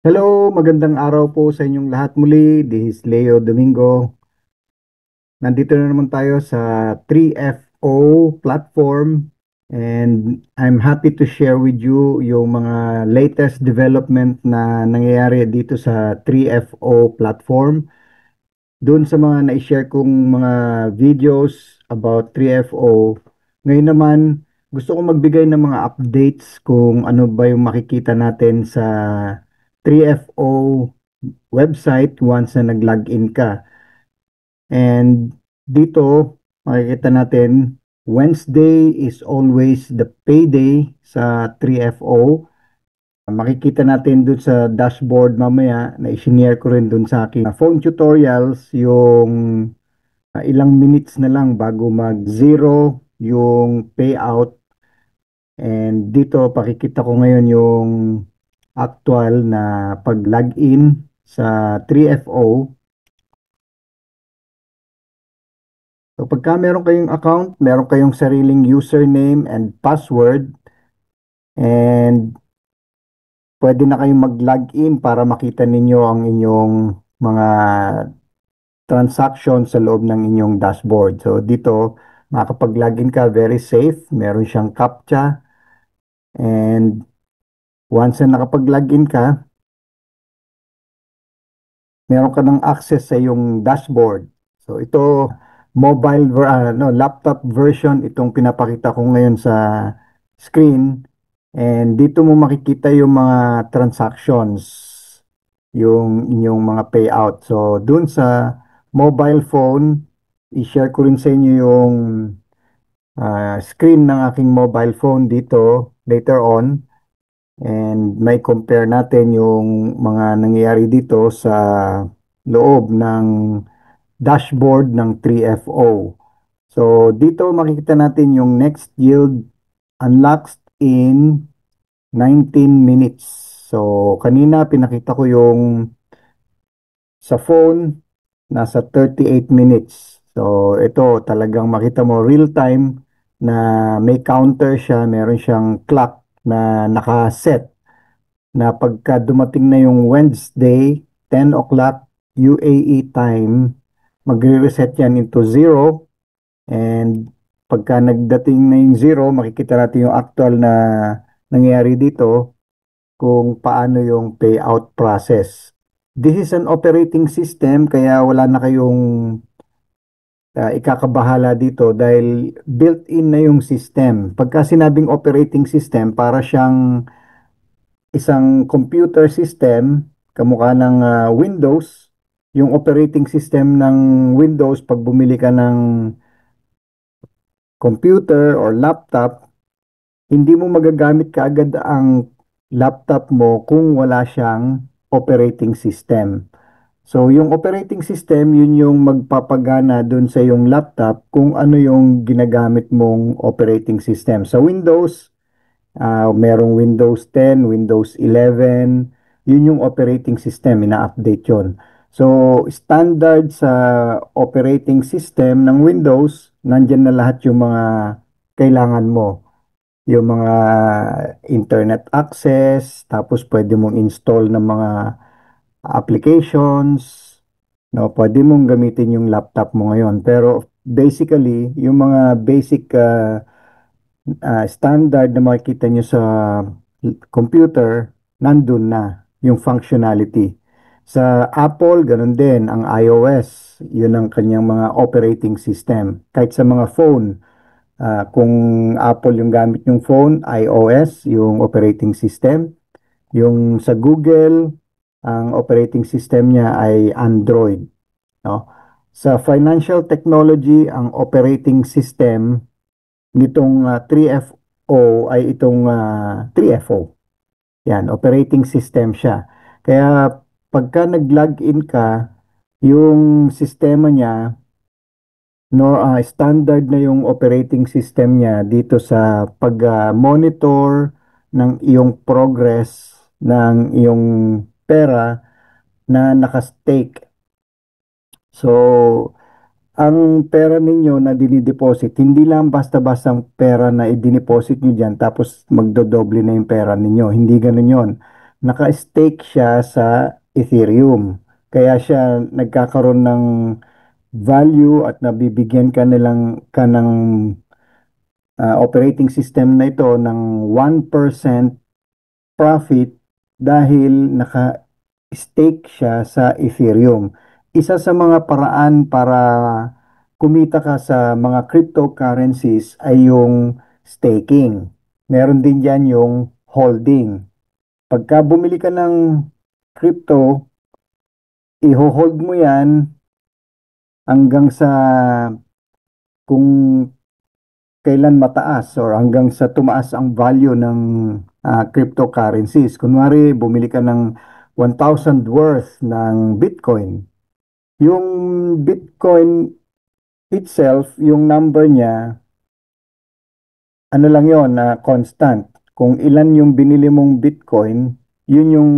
Hello, magandang araw po sa inyong lahat muli. This is Leo Domingo. Nandito na naman tayo sa 3FO platform and I'm happy to share with you yung mga latest development na nangyayari dito sa 3FO platform. Doon sa mga na-share kong mga videos about 3FO, ngayon naman gusto kong magbigay ng mga updates kung ano ba yung makikita natin sa 3FO website once na nag-login ka. And dito, makikita natin, Wednesday is always the payday sa 3FO. Makikita natin dun sa dashboard mamaya na i-share ko rin dun sa aking phone tutorials yung ilang minutes na lang bago mag-zero yung payout. And dito, pakikita ko ngayon yung actual na pag-login sa 3FO. So pagka meron kayong account, meron kayong sariling username and password and pwede na kayong mag-login para makita ninyo ang inyong mga transaction sa loob ng inyong dashboard. So dito, makakapag-login ka very safe. Meron siyang CAPTCHA and once na nakapag-login ka, meron ka ng access sa iyong dashboard. So ito, laptop version itong pinapakita ko ngayon sa screen and dito mo makikita yung mga transactions, yung inyong mga payout. So dun sa mobile phone, i-share ko rin sa inyo yung screen ng aking mobile phone dito later on and may compare natin yung mga nangyayari dito sa loob ng dashboard ng 3FO. So, dito makikita natin yung next yield unlocks in 19 minutes. So, kanina pinakita ko yung sa phone, nasa 38 minutes. So, ito talagang makita mo real time na may counter siya, meron siyang clock na nakaset na pagka dumating na yung Wednesday, 10 o'clock UAE time, magre-reset yan into zero. And pagka nagdating na yung zero, makikita natin yung actual na nangyayari dito kung paano yung payout process. This is an operating system kaya wala na kayong ikakabahala dito dahil built-in na yung system. Pagka sinabing operating system, para siyang isang computer system, kamukha ng Windows. Yung operating system ng Windows, pag bumili ka ng computer or laptop, hindi mo magagamit kaagad ang laptop mo kung wala siyang operating system. So, yung operating system, yun yung magpapagana dun sa yung laptop kung ano yung ginagamit mong operating system. Sa Windows, merong Windows 10, Windows 11, yun yung operating system, ina-update yun. So, standard sa operating system ng Windows, nandyan na lahat yung mga kailangan mo. Yung mga internet access, tapos pwede mong install ng mga applications, no? Pwede mong gamitin yung laptop mo ngayon. Pero basically, yung mga basic standard na makikita nyo sa computer, nandun na yung functionality. Sa Apple, ganun din, ang iOS, yun ang kanyang mga operating system. Kahit sa mga phone, kung Apple yung gamit yung phone, iOS, yung operating system. Yung sa Google, ang operating system niya ay Android. No? Sa financial technology, ang operating system nitong 3FO ay itong 3FO. Yan, operating system siya. Kaya pagka nag-login ka, yung sistema niya, no, standard na yung operating system niya dito sa pag-monitor ng iyong progress ng iyong pera na nakastake. So, ang pera ninyo na dinideposit, hindi lang basta-basta ang pera na i-deposit nyo dyan tapos magdodoble na yung pera ninyo. Hindi ganun yon. naka-stake siya sa Ethereum. Kaya siya nagkakaroon ng value at nabibigyan ka ng operating system na ito ng 1% profit dahil naka-stake siya sa Ethereum. Isa sa mga paraan para kumita ka sa mga cryptocurrencies ay yung staking. Meron din dyan yung holding. Pagka bumili ka ng crypto, i-hold mo yan hanggang sa kung kailan mataas or hanggang sa tumaas ang value ng cryptocurrencies. Kunwari, bumili ka ng 1,000 worth ng Bitcoin. Yung Bitcoin itself, yung number niya, ano lang yon na constant. Kung ilan yung binili mong Bitcoin, yun yung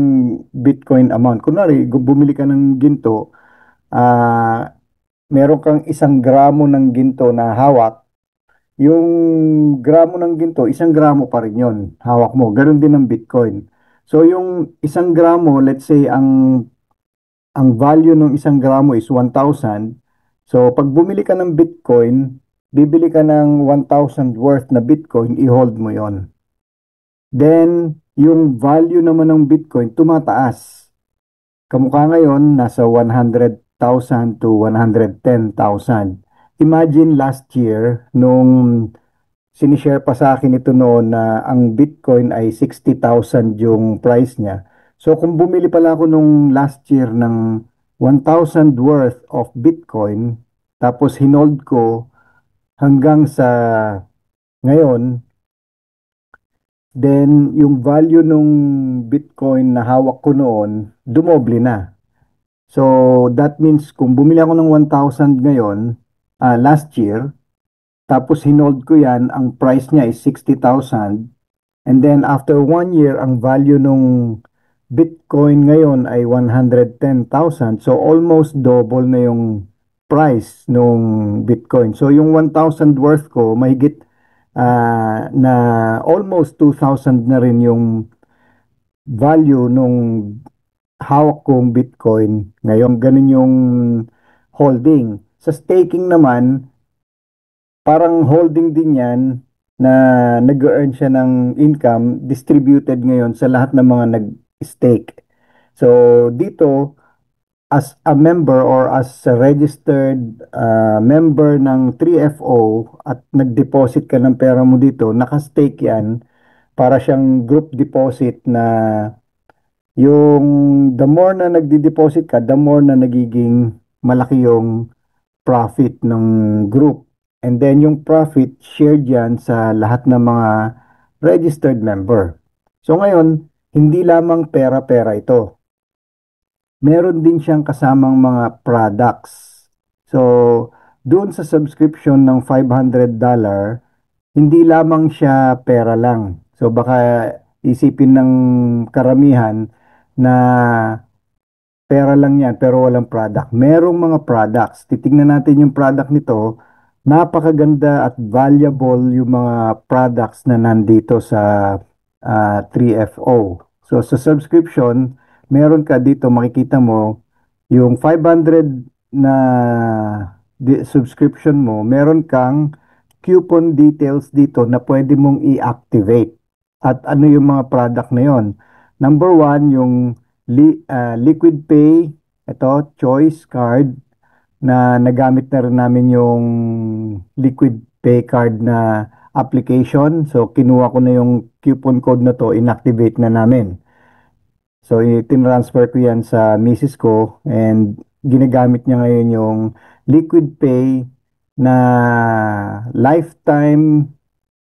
Bitcoin amount. Kunwari, bumili ka ng ginto, meron kang 1 gramo ng ginto na hawak, yung gramo ng ginto, 1 gramo pa rin yun, hawak mo. Ganun din ng Bitcoin. So, yung 1 gramo, let's say, ang value ng 1 gramo is 1,000. So, pag bumili ka ng Bitcoin, bibili ka ng 1,000 worth na Bitcoin, i-hold mo yon. Then, yung value naman ng Bitcoin, tumataas. Kamukha ngayon, nasa 100,000 to 110,000. Imagine last year, nung sinishare pa sa akin ito noon na ang Bitcoin ay 60,000 yung price niya. So kung bumili pala ako nung last year ng 1,000 worth of Bitcoin, tapos hinold ko hanggang sa ngayon, then yung value nung Bitcoin na hawak ko noon, dumoble na. So that means kung bumili ako ng 1,000 ngayon, last year, tapos hinold ko yan, ang price niya is 60,000. And then after 1 year, ang value nung Bitcoin ngayon ay 110,000. So almost double na yung price nung Bitcoin. So yung 1,000 worth ko, mahigit na almost 2,000 na rin yung value nung hawak kong Bitcoin. Ngayon, ganun yung holding. Sa staking naman, parang holding din yan na nag-earn siya ng income distributed ngayon sa lahat ng mga nag-stake. So dito, as a member or as a registered member ng 3FO at nag-deposit ka ng pera mo dito, naka-stake yan para siyang group deposit na yung the more na nagdi-deposit ka, the more na nagiging malaki yung profit ng group. And then yung profit shared yan sa lahat ng mga registered member. So ngayon, hindi lamang pera-pera ito. Meron din siyang kasamang mga products. So, doon sa subscription ng $500, hindi lamang siya pera lang. So baka isipin ng karamihan na pera lang yan pero walang product. Merong mga products. Titingnan natin yung product nito. Napakaganda at valuable yung mga products na nandito sa 3FO. So sa subscription, meron ka dito, makikita mo yung 500 na subscription mo, meron kang coupon details dito na pwede mong i-activate. At ano yung mga product na yon? Number one, yung Liquid Pay, ito, choice card, na nagamit na rin namin yung Liquid Pay card na application. So, kinuha ko na yung coupon code na to, inactivate na namin. So, itinransfer ko yan sa misis ko and ginagamit niya ngayon yung Liquid Pay na lifetime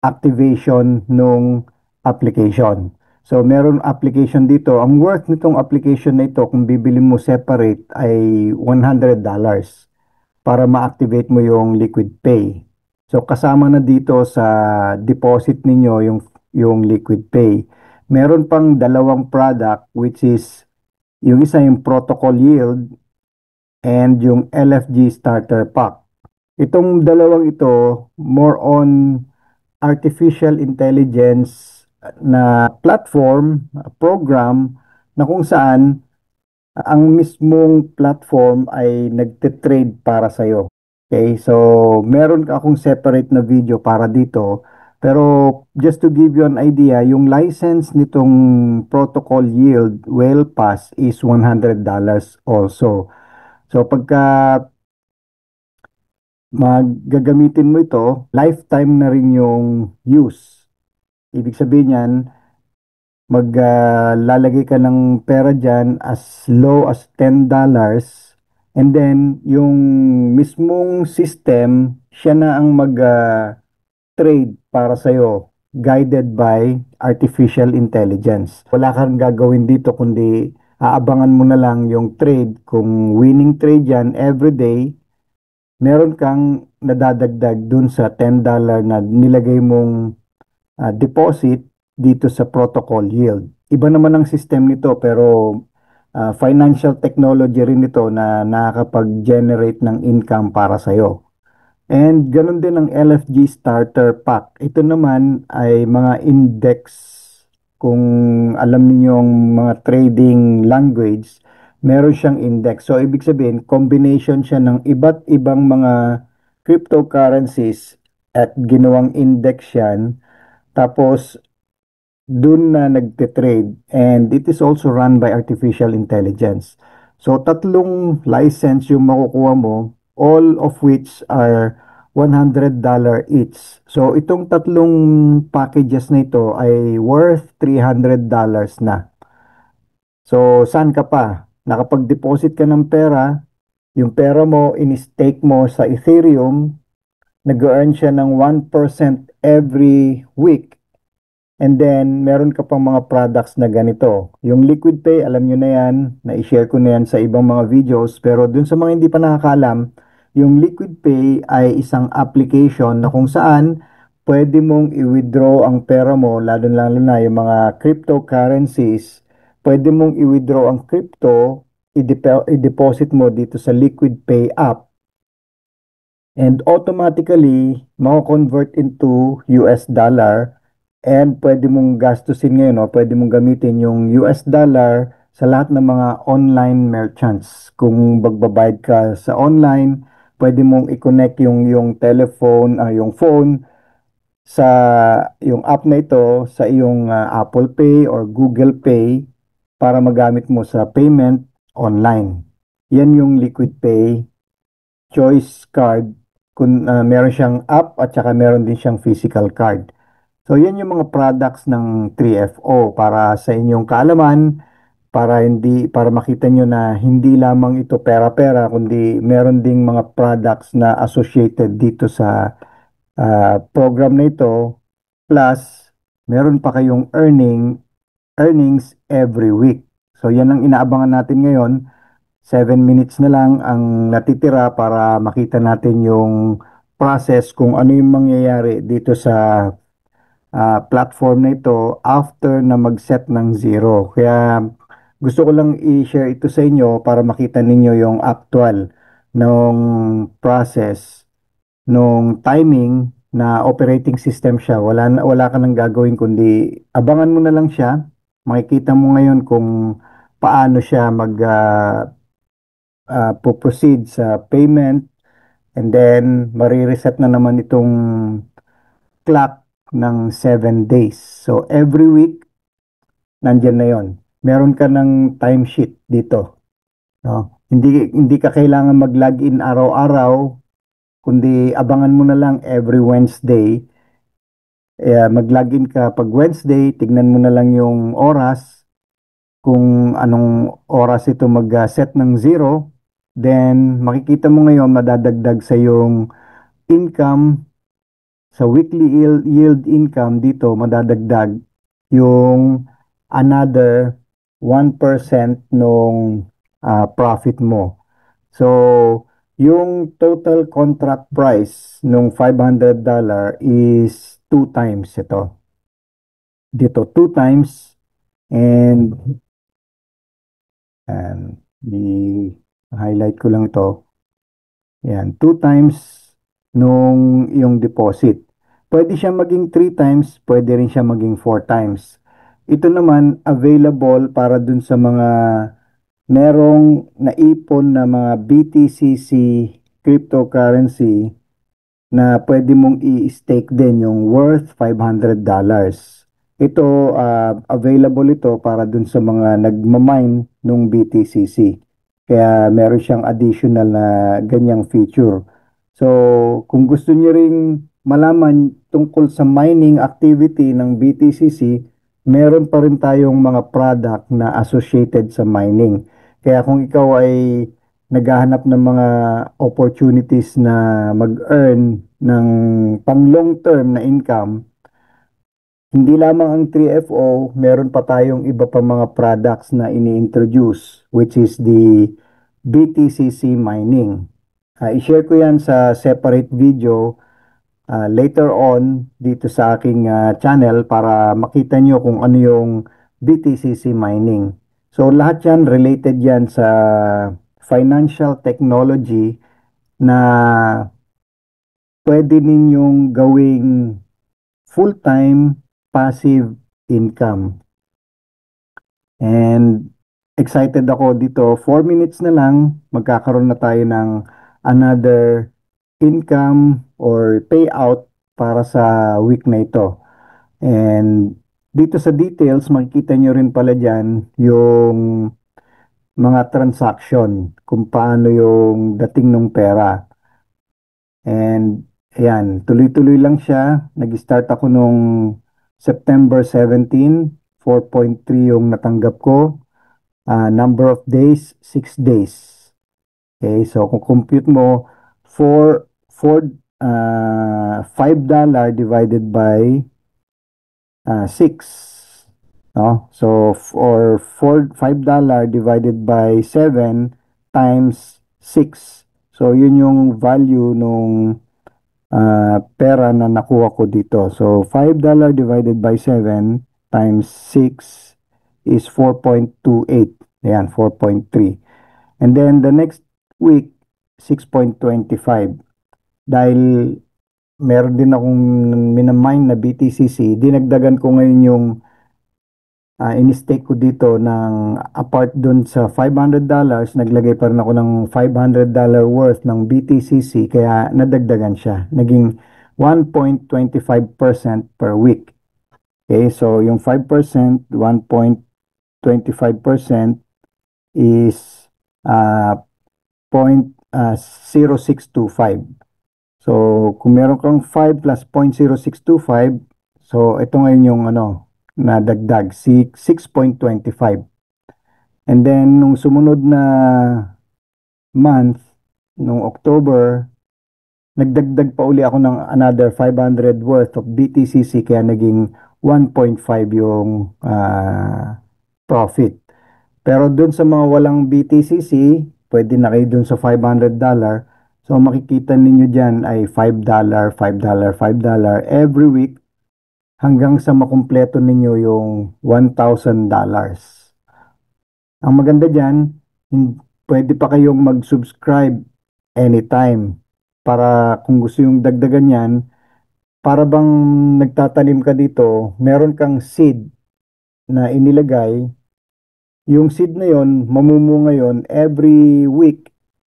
activation nung application. So, meron application dito. Ang worth nitong application na ito, kung bibili mo separate, ay $100 para ma-activate mo yung Liquid Pay. So, kasama na dito sa deposit ninyo yung Liquid Pay. Meron pang dalawang product which is yung isa yung Protocol Yield and yung LFG Starter Pack. Itong dalawang ito, more on artificial intelligence na platform, program na kung saan ang mismong platform ay nagte-trade para sa'yo. Okay, so meron akong separate na video para dito. Pero just to give you an idea, yung license nitong protocol yield whale pass is $100 also. So pagka magagamitin mo ito, lifetime na rin yung use. Ibig sabihin yan, maglalagay ka ng pera dyan as low as $10, and then yung mismong system, siya na ang mag-trade para sa'yo, guided by artificial intelligence. Wala kang gagawin dito kundi aabangan mo na lang yung trade. Kung winning trade yan everyday, meron kang nadadagdag dun sa $10 na nilagay mong deposit dito sa protocol yield. Iba naman ang system nito pero financial technology rin ito na nakakapag-generate ng income para sa'yo. And ganun din ang LFG Starter Pack. Ito naman ay mga index. Kung alam niyo yung mga trading language, meron siyang index. So, ibig sabihin, combination siya ng iba't ibang mga cryptocurrencies at ginawang index yan. Tapos, dun na nagte-trade, and it is also run by artificial intelligence. So tatlong license yung makukuha mo, all of which are $100 each. So itong tatlong packages na ito ay worth $300 na. So saan ka pa? Nakapag-deposit ka ng pera, yung pera mo in-stake mo sa Ethereum, nag-earn siya ng 1% every week. And then, meron ka pang mga products na ganito. Yung Liquid Pay, alam nyo na yan, na-share ko na yan sa ibang mga videos. Pero dun sa mga hindi pa nakakalam, yung Liquid Pay ay isang application na kung saan pwede mong i-withdraw ang pera mo, lalo-lalo na yung mga cryptocurrencies. Pwede mong i-withdraw ang crypto, i-deposit mo dito sa Liquid Pay app. And automatically, mako-convert into US dollar, and pwede mong gastusin ngayon o pwede mong gamitin yung US dollar sa lahat ng mga online merchants. Kung magbabayad ka sa online, pwede mong i-connect yung telephone, yung phone sa yung app na ito sa iyong Apple Pay or Google Pay para magamit mo sa payment online. Yan yung Liquid Pay choice card, kung meron siyang app at saka meron din siyang physical card. So, yan yung mga products ng 3FO para sa inyong kaalaman, para makita nyo na hindi lamang ito pera-pera kundi meron ding mga products na associated dito sa program na ito, plus meron pa kayong earnings every week. So, yan ang inaabangan natin ngayon. 7 minutes na lang ang natitira para makita natin yung process kung ano yung mangyayari dito sa platform na ito after na mag-set ng zero. Kaya gusto ko lang i-share ito sa inyo para makita ninyo yung actual nung process, nung timing na operating system siya. Wala ka nang gagawin kundi abangan mo na lang siya. Makikita mo ngayon kung paano siya proceed sa payment, and then marireset na naman itong clock ng 7 days. So every week nandyan na yon. Meron ka ng timesheet dito, no? Hindi ka kailangan mag-login araw-araw, kundi abangan mo na lang every Wednesday. Mag-login ka pag Wednesday, tignan mo na lang yung oras, kung anong oras ito mag-set ng zero, then makikita mo ngayon madadagdag sa yung income, sa weekly yield income dito madadagdag yung another 1% nung profit mo. So, yung total contract price nung $500 is 2 times ito. Dito 2 times, and i-highlight ko lang ito. Yan, 2 times nung yung deposit. Pwede siya maging 3 times, pwede rin siya maging 4 times. Ito naman available para dun sa mga merong naipon na mga BTCC cryptocurrency na pwede mong i-stake din yung worth $500. Ito, available ito para dun sa mga nagmamine nung BTCC. Kaya meron siyang additional na ganyang feature. So, kung gusto niyo ring malaman tungkol sa mining activity ng BTCC, meron pa rin tayong mga product na associated sa mining. Kaya kung ikaw ay naghahanap ng mga opportunities na mag-earn ng pang long term na income, hindi lamang ang 3FO, meron pa tayong iba pa mga products na ini-introduce, which is the BTCC mining. I-share ko yan sa separate video later on dito sa aking channel para makita nyo kung ano yung BTCC mining. So lahat yan related yan sa financial technology na pwede ninyong gawing full-time passive income. And excited ako dito. 4 minutes na lang, magkakaroon na tayo ng another income or payout para sa week na ito. And dito sa details, makikita nyo rin pala dyan yung mga transaction, kung paano yung dating ng pera. And ayan, tuloy-tuloy lang siya. Nag-start ako nung September 17, 4.3 yung natanggap ko. Number of days, 6 days. Okay, so kung compute mo, 5 dollar divided by 6. No? So, for $5 divided by 7 times 6. So, yun yung value nung pera na nakuha ko dito. So, $5 divided by 7 times 6 is 4.28. Ayan, 4.3. And then, the next week, 6.25. Dahil meron din akong minamine na BTCC, dinagdagan ko ngayon yung in-stake ko dito ng apart dun sa $500, naglagay pa rin ako ng $500 worth ng BTCC kaya nadagdagan siya. Naging 1.25% per week. Okay, so yung 5%, 1.25% is 0.0625. So, kung meron kang 5 plus 0.0625, so ito ngayon yung na dagdag, 6.25. And then, nung sumunod na month, nung October, nagdagdag pa uli ako ng another 500 worth of BTCC, kaya naging 1.5 yung profit. Pero dun sa mga walang BTCC, pwede na kayo dun sa $500. So, makikita ninyo dyan ay $5, $5, $5 every week hanggang sa makumpleto ninyo yung $1,000. Ang maganda dyan, pwede pa kayong mag-subscribe anytime para kung gusto yung dagdagan yan, para bang nagtatanim ka dito, meron kang seed na inilagay. Yung seed na yon, mamumunga yon every week.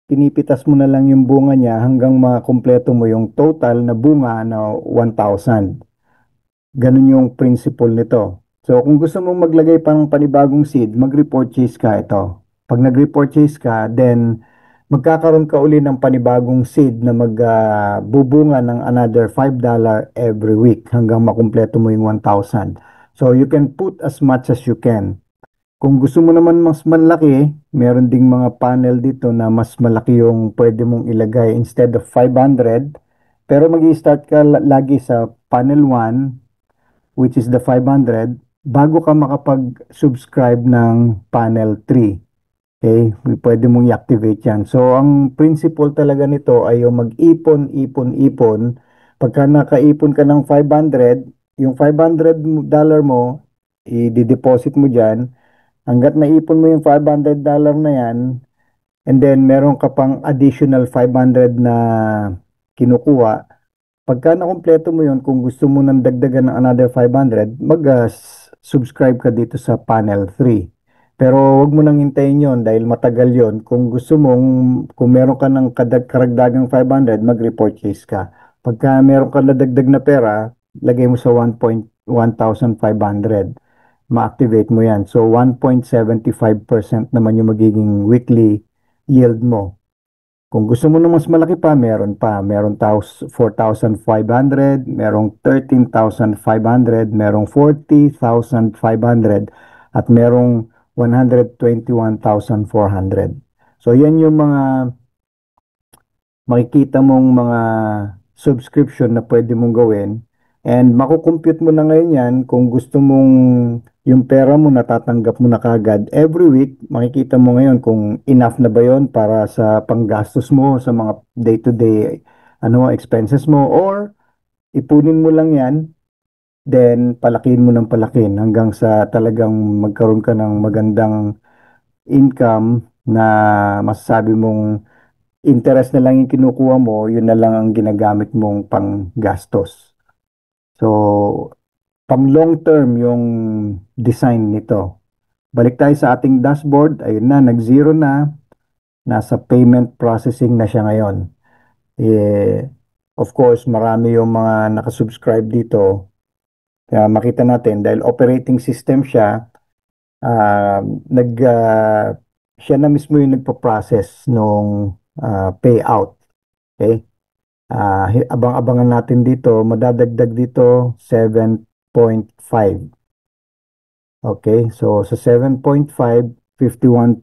Pinipitas mo na lang yung bunga niya hanggang makumpleto mo yung total na bunga na 1,000. Ganun yung principle nito. So, kung gusto mong maglagay pang panibagong seed, mag-repurchase ka ito. Pag nag-repurchase ka, then magkakaroon ka uli ng panibagong seed na magbubunga ng another $5 every week hanggang makumpleto mo yung 1,000. So, you can put as much as you can. Kung gusto mo naman mas malaki, meron ding mga panel dito na mas malaki yung pwede mong ilagay instead of 500. Pero mag-i-start ka lagi sa panel 1, which is the 500, bago ka makapag-subscribe ng panel 3. Okay? Pwede mong i-activate yan. So, ang principle talaga nito ay yung mag-ipon, ipon, ipon. Pagka nakaipon ka ng 500, yung $500 mo, i-deposit mo dyan. Hanggat naipon mo yung $500 na yan, and then meron ka pang additional 500 na kinukuha, pagka nakumpleto mo yun, kung gusto mo nang dagdagan ng another 500, subscribe ka dito sa panel 3. Pero wag mo nang hintayin yon dahil matagal yon. Kung gusto mong, kung meron ka ng karagdagang 500, mag-report case ka. Pagka meron ka na dagdag na pera, lagay mo sa 1,500. Ma-activate mo yan. So 1.75% naman yung magiging weekly yield mo. Kung gusto mo na mas malaki pa, meron pa. Meron 4,500, merong 13,500, merong 40,500, at merong 121,400. So yan yung mga makikita mong mga subscription na pwede mong gawin. And makukompute mo na ngayon yan kung gusto mong yung pera mo natatanggap mo na kagad. Every week, makikita mo ngayon kung enough na ba yon para sa panggastos mo sa mga day-to-day expenses mo, or ipunin mo lang yan, then palakihin mo ng palakihin hanggang sa talagang magkaroon ka ng magandang income na masasabi mong interest na lang yung kinukuha mo, yun na lang ang ginagamit mong panggastos. So, pang long term yung design nito. Balik tayo sa ating dashboard. Ayun na, nag-zero na. Nasa payment processing na siya ngayon. Of course, marami yung mga nakasubscribe dito. Kaya makita natin, dahil operating system siya, ah, nag, ah, siya na mismo yung nagpa-process nung payout. Okay? Abang-abangan natin dito, madadagdag dito 7.5. Okay, so sa 7.5, 51.8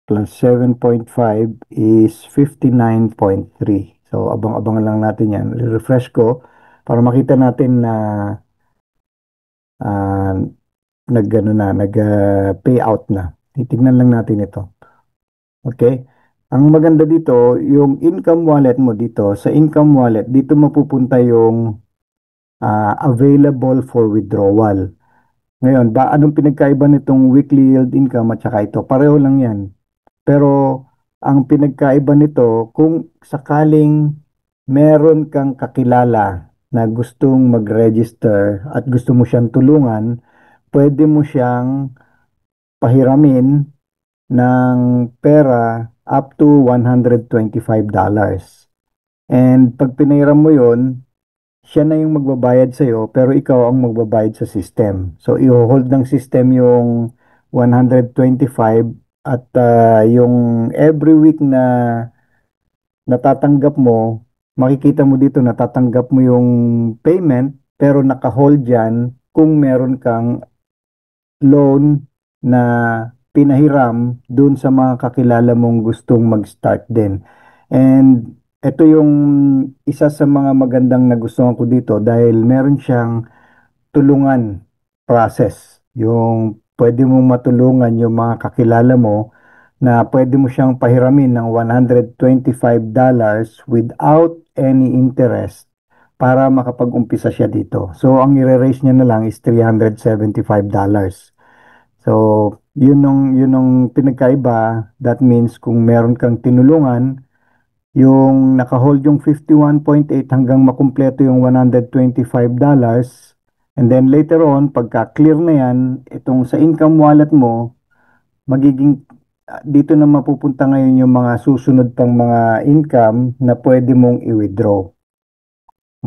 plus 7.5 is 59.3. So abang-abangan lang natin yan. Refresh ko para makita natin na uh, nag-payout na. Titignan lang natin ito. Okay? Ang maganda dito, yung income wallet mo dito, sa income wallet, dito mapupunta yung available for withdrawal. Ngayon, anong pinagkaiba nitong weekly yield income at saka ito? Pareho lang yan. Pero ang pinagkaiba nito, kung sakaling meron kang kakilala na gustong mag-register at gusto mo siyang tulungan, pwede mo siyang pahiramin ng pera up to $125. And pag pinahiram mo yon, siya na yung magbabayad sa'yo, pero ikaw ang magbabayad sa system. So, i-hold ng system yung 125, at yung every week na natatanggap mo, makikita mo dito natatanggap mo yung payment, pero naka-hold yan kung meron kang loan na pinahiram dun sa mga kakilala mong gustong mag-start din. And ito yung isa sa mga magandang nagustuhan ko dito dahil meron siyang tulungan process. Yung pwede mong matulungan yung mga kakilala mo na pwede mo siyang pahiramin ng $125 without any interest para makapag-umpisa siya dito. So, ang i-raise niya na lang is $375. So, yun ang pinagkaiba. That means kung meron kang tinulungan, yung naka-hold yung 51.8 hanggang makumpleto yung $125. And then later on, pagka clear na yan, itong sa income wallet mo, magiging dito na mapupunta ngayon yung mga susunod pang mga income na pwede mong i-withdraw.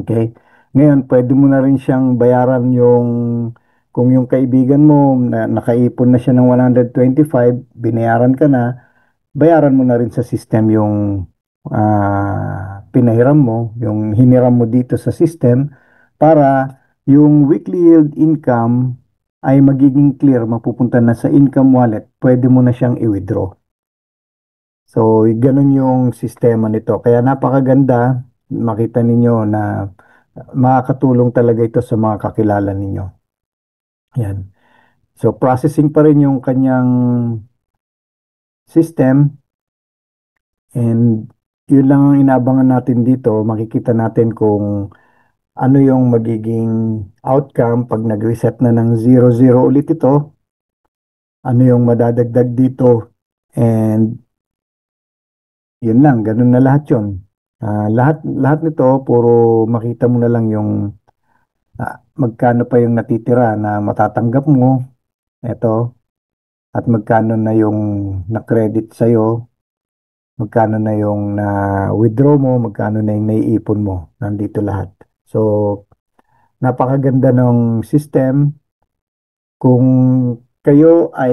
Okay? Ngayon, pwede mo na rin siyang bayaran kung yung kaibigan mo na nakaipon na siya ng 125, binayaran ka na, bayaran mo na rin sa system yung pinahiram mo, yung hiniram mo dito sa system, para yung weekly yield income ay magiging clear, mapupunta na sa income wallet, pwede mo na siyang i-withdraw. So, ganun yung sistema nito. Kaya napakaganda, makita ninyo na makakatulong talaga ito sa mga kakilala ninyo. Yan. So, processing pa rin yung kanyang system, and yun lang ang inabangan natin dito. Makikita natin kung ano yung magiging outcome pag nag-reset na ng 00 ulit ito. Ano yung madadagdag dito, and yun lang, ganun na lahat yun. Lahat nito, puro makita mo na lang yung magkano pa yung natitira na matatanggap mo, eto, at magkano na yung na-credit sa'yo, magkano na yung na-withdraw mo, magkano na yung naiipon mo. Nandito lahat. So, napakaganda ng system. Kung kayo ay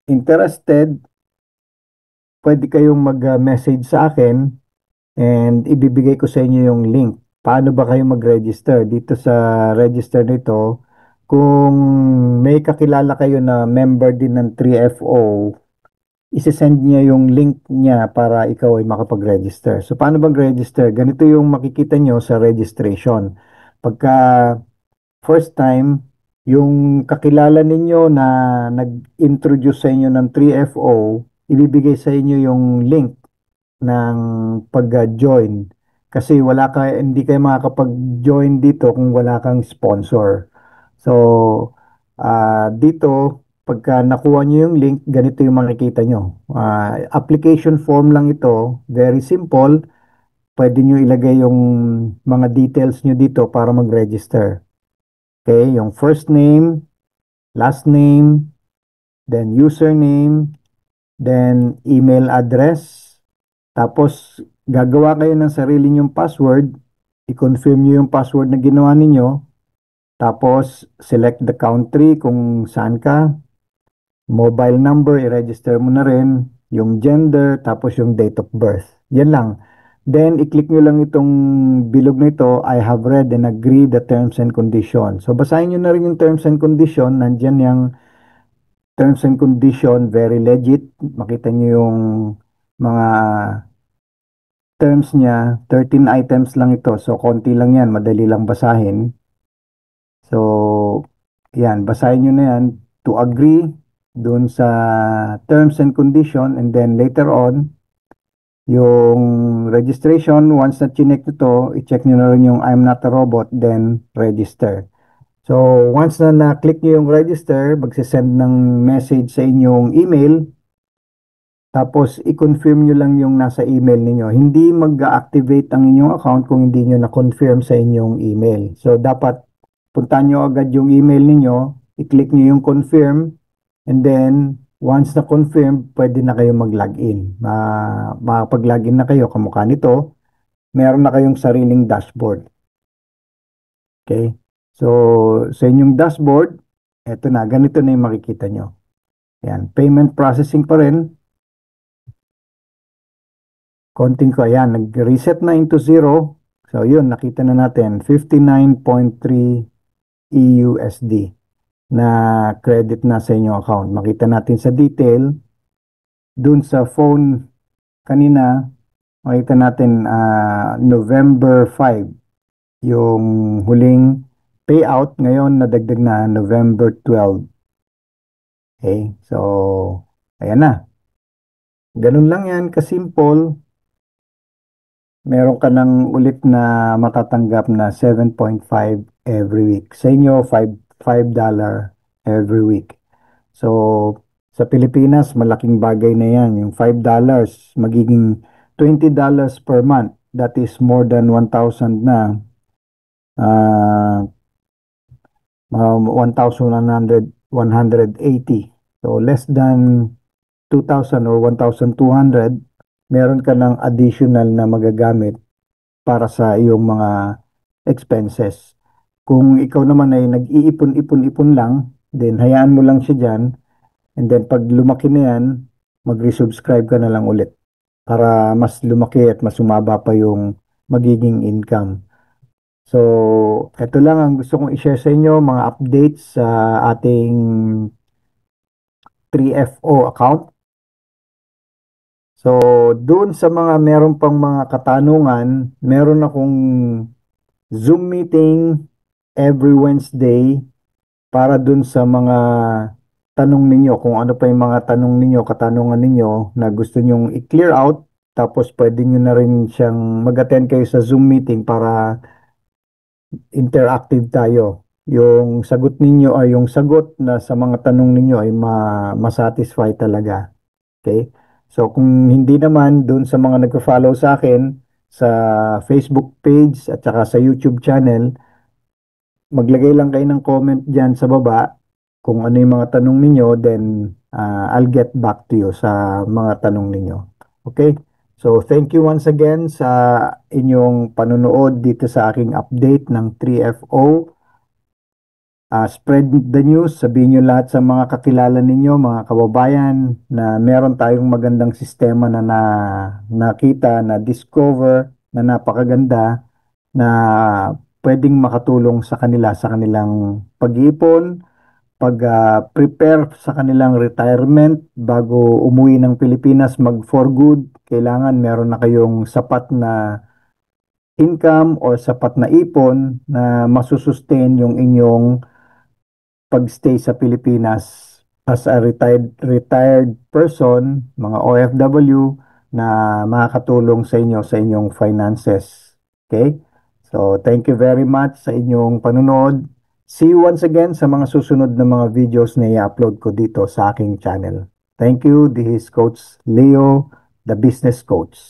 interested, pwede kayong mag-message sa akin and ibibigay ko sa inyo yung link. Paano ba kayo mag-register? Dito sa register nito, kung may kakilala kayo na member din ng 3FO, isesend niya yung link niya para ikaw ay makapag-register. So, paano mag-register? Ganito yung makikita nyo sa registration. Pagka first time, yung kakilala ninyo na nag-introduce sa inyo ng 3FO, ibibigay sa inyo yung link ng pag-join. Kasi hindi kayo makakapag-join dito kung wala kang sponsor. So, dito, pagka nakuha nyo yung link, ganito yung makikita nyo. Application form lang ito, very simple. Pwede nyo ilagay yung mga details nyo dito para mag-register. Okay, yung first name, last name, then username, then email address. Tapos, gagawa kayo ng sarili nyong password. I-confirm nyo yung password na ginawa ninyo. Tapos, select the country kung saan ka. Mobile number, i-register mo na rin. Yung gender, tapos yung date of birth. Yan lang. Then, i-click nyo lang itong bilog na ito, I have read and agree the terms and conditions. So, basahin nyo na rin yung terms and conditions. Nandyan yung terms and condition, very legit. Makita nyo yung mga terms niya, 13 items lang ito. So, konti lang yan. Madali lang basahin. So, yan. Basahin nyo na yan to agree dun sa terms and condition. And then later on, yung registration, once na chinek ito, i-check nyo na rin yung I'm not a robot, then register. So, once na na-click nyo yung register, magsisend ng message sa inyong email. Tapos, i-confirm nyo lang yung nasa email ninyo. Hindi mag-activate ang inyong account kung hindi nyo na-confirm sa inyong email. So, dapat puntahan nyo agad yung email ninyo, i-click nyo yung confirm, and then, once na-confirm, pwede na kayo mag-login. Makapag-login na kayo, kamukha nito, meron na kayong sariling dashboard. Okay? So, sa inyong dashboard, eto na, ganito na yung makikita nyo. Yan, payment processing pa rin. Konting ko, ayan, nag-reset na into zero. So, yun, nakita na natin, 59.3 EUSD na credit na sa inyong account. Makita natin sa detail, dun sa phone kanina, makita natin November 5, yung huling payout, ngayon nadagdag na November 12. Okay, so, ayan na. Ganun lang yan, kasimple. Meron ka ng ulit na matatanggap na 7.5 every week. Sa inyo, $5 every week. So, sa Pilipinas, malaking bagay na yan. Yung $5, magiging $20 per month. That is more than 1,000 na. 1,180. So, less than 2,000 or 1,200, meron ka ng additional na magagamit para sa iyong mga expenses. Kung ikaw naman ay nag-iipon-ipon-ipon lang, then hayaan mo lang siya dyan, and then pag lumaki na yan, mag-resubscribe ka na lang ulit para mas lumaki at mas sumaba pa yung magiging income. So, ito lang ang gusto kong i-share sa inyo, mga updates sa ating 3FO account. So, doon sa mga meron pang mga katanungan, meron akong Zoom meeting every Wednesday para doon sa mga tanong ninyo, kung ano pa yung mga tanong ninyo, katanungan ninyo na gusto nyong i-clear out, tapos pwede nyo na rin siyang mag-attend kayo sa Zoom meeting para interactive tayo. Yung sagot ninyo ay yung sagot na sa mga tanong ninyo ay ma-satisfy talaga. Okay? So kung hindi naman doon sa mga nagpo-follow sa akin, sa Facebook page at saka sa YouTube channel. Maglagay lang kayo ng comment dyan sa baba kung ano yung mga tanong ninyo, then I'll get back to you sa mga tanong ninyo. Okay? So, thank you once again sa inyong panunood dito sa aking update ng 3FO. Spread the news, sabihin nyo lahat sa mga kakilala ninyo, mga kababayan, na meron tayong magandang sistema na nakita, na discover, na napakaganda, na pwedeng makatulong sa kanila sa kanilang pag-iipon, pag-prepare sa kanilang retirement bago umuwi ng Pilipinas mag for good. Kailangan meron na kayong sapat na income or sapat na ipon na masusustain yung inyong pagstay sa Pilipinas as a retired person, mga OFW, na makakatulong sa inyo sa inyong finances. Okay? So, thank you very much sa inyong panunood. See you once again sa mga susunod na mga videos na i-upload ko dito sa aking channel. Thank you. This is Coach Leo, the Business Coach.